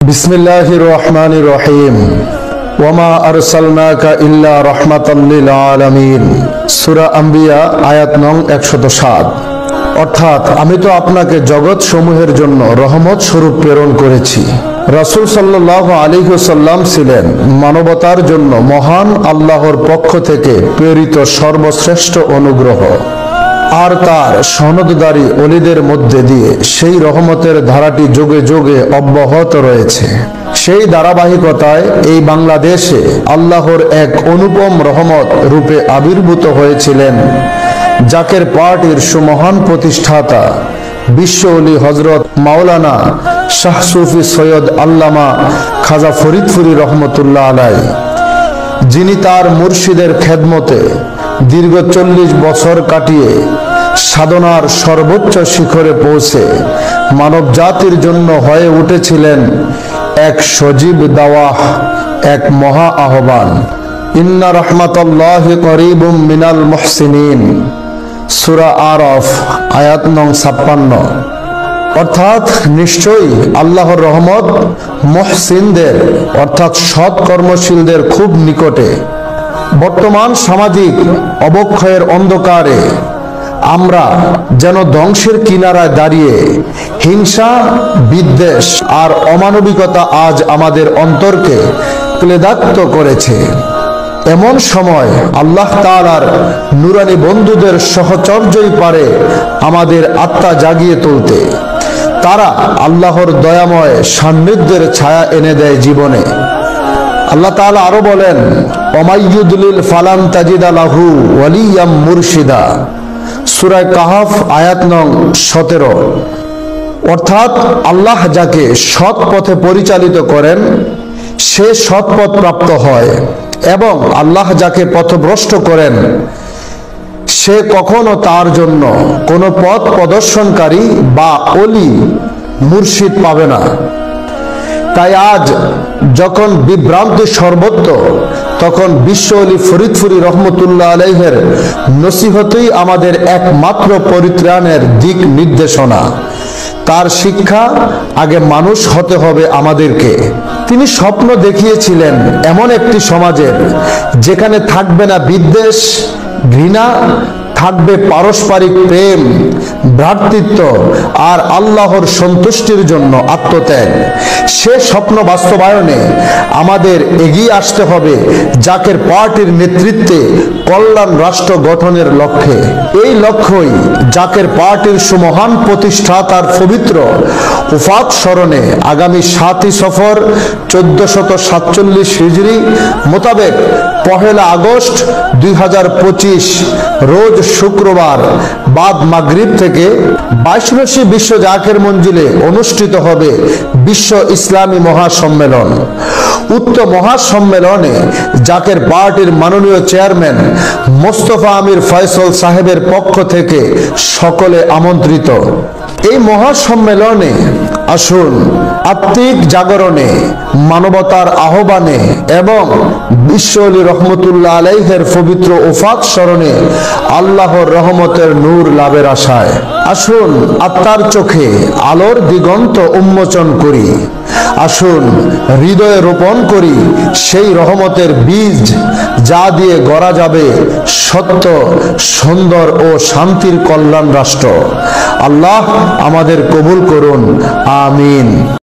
বিসমিল্লাহির রহমানির রহিম। ওয়ামা আরসালনাকা ইল্লা রাহমাতাল লিল আলামিন। সূরা আম্বিয়া আয়াত নং 107। অর্থাৎ আমি তো আপনাকে জগৎ সমূহের জন্য রহমত স্বরূপ প্রেরণ করেছি। রাসূল সাল্লাল্লাহু আলাইহি ওয়াসাল্লাম ছিলেন মানবতার জন্য মহান আল্লাহর পক্ষ থেকে প্রেরিত সর্বশ্রেষ্ঠ অনুগ্রহ। আর তার সনদদারি ওলিদের মধ্যে দিয়ে সেই রহমতের ধারাটি যুগে যুগে অব্যাহত রয়েছে। সেই ধারাবাহিকতায় এই বাংলাদেশে আল্লাহর এক অনুপম রহমত রূপে আবির্ভূত হয়েছিলেন জাকের পার্টির সুমহান প্রতিষ্ঠাতা বিশ্ব ওলি হযরত মাওলানা শাহ সুফি সৈয়দ আল্লামা খাজা ফরিদপুরি রহমতুল্লাহ আলাইহি, যিনি তার মুর্শিদের খেদমতে দীর্ঘ 40 বছর কাটিয়ে সাধনার সর্বোচ্চ শিখরে পৌঁছে মানব জাতির জন্য হয়ে উঠেছিলেন এক সজীব দাওয়াহ, এক মহা আহ্বান। ইন্না রাহমাতাল্লাহি করিবুম মিনাল মুহসিনিন, সূরা আরাফ আয়াত নং 56। অর্থাৎ নিশ্চয়ই আল্লাহর রহমত মুহসিনদের অর্থাৎ সৎ কর্মশীলদের খুব নিকটে। বর্তমান সামাজিক অবক্ষয়ের অন্ধকারে আমরা যেন ধ্বংসের কিনারায় দাঁড়িয়ে হিংসা, বিদ্বেষ আর অমানবিকতা আজ আমাদের অন্তরকে ক্লেদাক্ত করেছে। এমন সময় আল্লাহ তাআলার নুরানি বন্ধুদের সহচর্যই পারে আমাদের আত্মা জাগিয়ে তুলতে। তারা আল্লাহর দয়াময় সান্নিধ্যের ছায়া এনে দেয় জীবনে। আল্লাহ তাআলা আরো বলেন, ওমাইয়ুদলিল ফালান তাজিদা লাহু ওয়ালিয়াম মুরশিদা, সূরা কাহফ আয়াত নং 17। অর্থাৎ আল্লাহ যাকে সৎ পথে পরিচালিত করেন সে সৎ পথ প্রাপ্ত হয়, এবং আল্লাহ যাকে পথভ্রষ্ট করেন সে কখনো তার জন্য কোনো পথ প্রদর্শনকারী বা ওলি মুর্শিদ পাবে না। তাই আজ যখন বিভ্রান্তি সর্বত্র, তখন বিশ্ব ওলি ফরিদপুরি রহমতুল্লাহ আলাইহির নসিহতই আমাদের একমাত্র পরিত্রাণের দিক নির্দেশনা। তার শিক্ষা আগে মানুষ হতে হবে আমাদেরকে। তিনি স্বপ্ন দেখিয়েছিলেন এমন একটি সমাজের যেখানে থাকবে না বিদ্বেষ, ঘৃণা, থাকবে পারস্পরিক প্রেম, ভ্রাতৃত্ব আর আল্লাহর সন্তুষ্টির জন্য আত্মত্যাগ। সে স্বপ্ন বাস্তবায়নে আমাদের এগিয়ে আসতে হবে জাকের পার্টির নেতৃত্বে কল্যাণ রাষ্ট্র গঠনের লক্ষ্যে। এই লক্ষ্যই জাকের পার্টির সুমহান প্রতিষ্ঠাতার পবিত্র ওফাত স্মরণে আগামী 7ই সফর 1447 হিজরি মোতাবেক 1 আগস্ট 2025 রোজ শুক্রবার বাদ মাগরিব থেকে 22 বিশ্ব জাকের মঞ্জিলে অনুষ্ঠিত হবে বিশ্ব ইসলামী মহাসম্মেলন। উক্ত মহাসম্মেলনে জাকের পার্টির মাননীয় চেয়ারম্যান মোস্তফা আমির ফয়সল সাহেবের পক্ষ থেকে সকলে আমন্ত্রিত। এই মহাসম্মেলনে আসুন আত্মিক জাগরণে, মানবতার আহ্বানে এবং বিশ্ব ওলি রহমতুল্লাহ আলাইহির পবিত্র ওফাত স্মরণে আল্লাহর রহমতের নূর লাভের আশায় আসুন আত্মার চোখে আলোর দিগন্ত উন্মোচন করি। আসুন হৃদয়ে রোপণ করি সেই রহমতের বীজ, যা দিয়ে গড়া যাবে সত্য, সুন্দর ও শান্তির কল্যাণ রাষ্ট্র। আল্লাহ আমাদের কবুল করুন, আমিন।